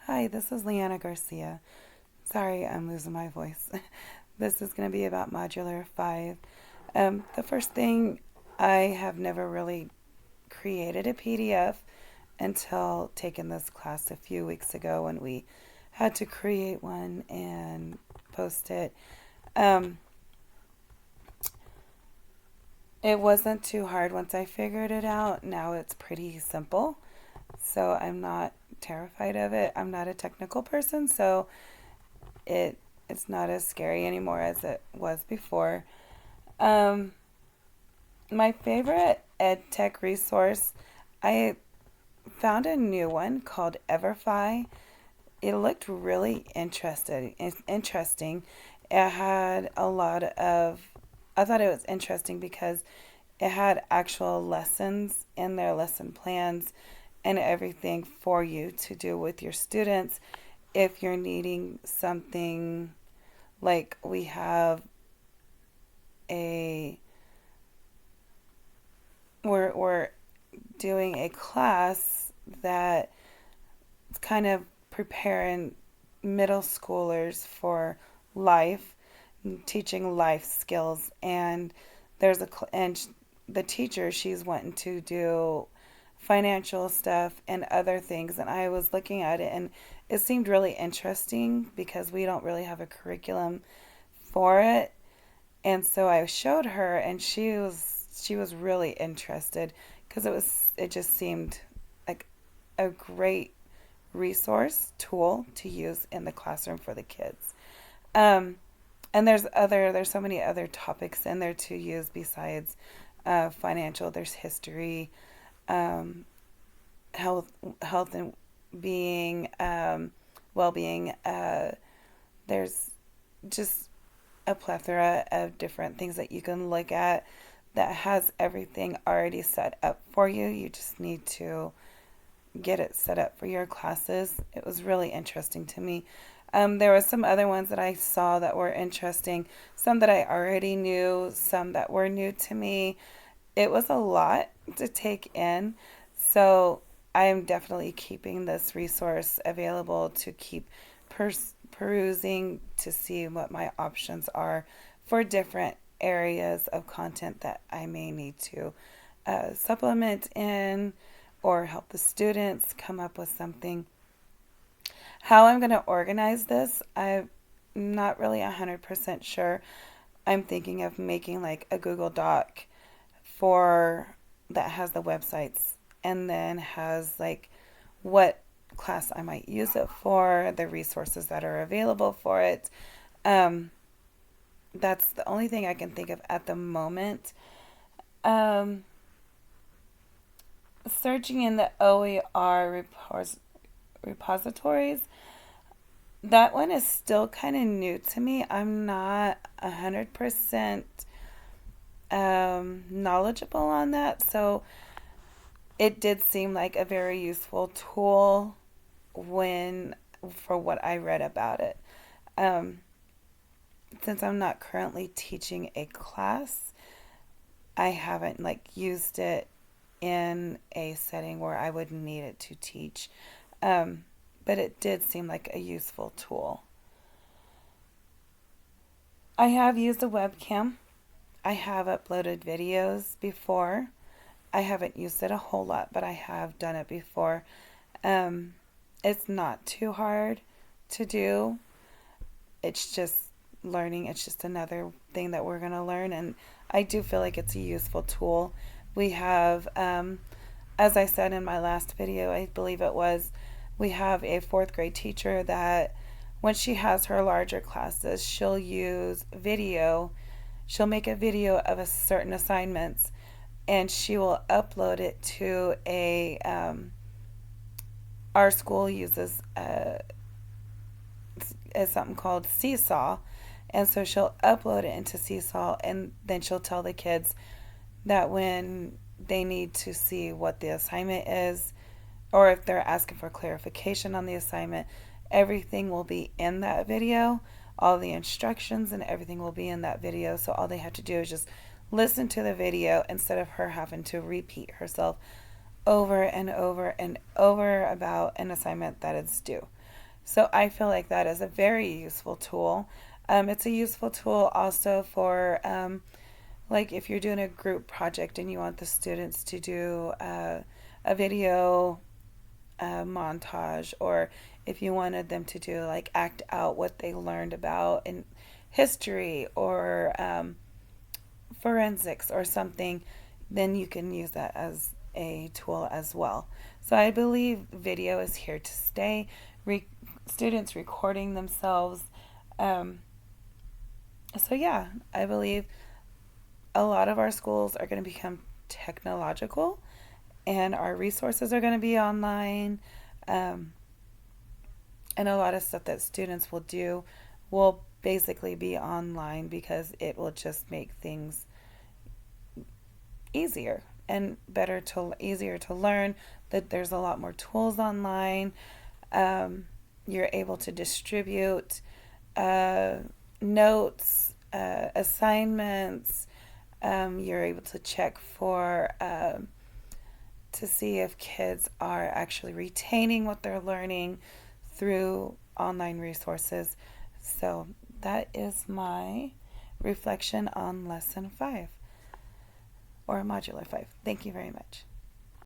Hi, this is Leanna Garcia. Sorry, I'm losing my voice. This is going to be about Modular 5. The first thing, I have never really created a PDF until taking this class a few weeks ago when we had to create one and post it. Um, it wasn't too hard once I figured it out. Now it's pretty simple, so I'm not terrified of it. I'm not a technical person, so it it's not as scary anymore as it was before. Um, my favorite ed tech resource, I found a new one called Everfi. It looked really interesting. It had a lot of, I thought it was interesting because it had actual lessons in their lesson plans and everything for you to do with your students if you're needing something. Like we have a we're doing a class that kind of preparing middle schoolers for life, teaching life skills, and there's a and the teacher, she's wanting to do financial stuff and other things, and I was looking at it and it seemed really interesting because we don't really have a curriculum for it. And so I showed her, and she was really interested because it just seemed like a great resource tool to use in the classroom for the kids. Um, and there's so many other topics in there to use besides financial. There's history, um, health and being, well-being. There's just a plethora of different things that you can look at that has everything already set up for you. You just need to get it set up for your classes. It was really interesting to me. There were some other ones that I saw that were interesting, some that I already knew, some that were new to me. It was a lot to take in. So I am definitely keeping this resource available to keep perusing to see what my options are for different areas of content that I may need to supplement in or help the students come up with something. How I'm going to organize this, I'm not really 100% sure. I'm thinking of making like a Google Doc for that has the websites and then has like what class I might use it for, the resources that are available for it. Um, that's the only thing I can think of at the moment. Um, Searching in the OER repositories, that one is still kind of new to me. I'm not 100% knowledgeable on that, so it did seem like a very useful tool when for what I read about it. Um, since I'm not currently teaching a class, I haven't like used it in a setting where I would need it to teach. Um, but it did seem like a useful tool. I have used a webcam. I have uploaded videos before. I haven't used it a whole lot, but I have done it before. Um, it's not too hard to do. It's just learning. It's just another thing that we're going to learn. And I do feel like it's a useful tool. We have, as I said in my last video, I believe it was, we have a fourth grade teacher that when she has her larger classes, she'll use video. She'll make a video of a certain assignments and she will upload it to our school uses something called Seesaw. And so she'll upload it into Seesaw and then she'll tell the kids that when they need to see what the assignment is or if they're asking for clarification on the assignment, everything will be in that video. All the instructions and everything will be in that video. So all they have to do is just listen to the video instead of her having to repeat herself over and over and over about an assignment that is due. So I feel like that is a very useful tool. It's a useful tool also for like if you're doing a group project and you want the students to do a video montage, or if you wanted them to do like act out what they learned about in history or forensics or something, then you can use that as a tool as well. So I believe video is here to stay. Students recording themselves. Um, so yeah, I believe a lot of our schools are going to become technological, and our resources are going to be online. Um, and a lot of stuff that students will do will basically be online because it will just make things easier and easier to learn. That there's a lot more tools online. You're able to distribute uh, notes, assignments. You're able to check for to see if kids are actually retaining what they're learning through online resources. So that is my reflection on lesson 5 or modular 5. Thank you very much.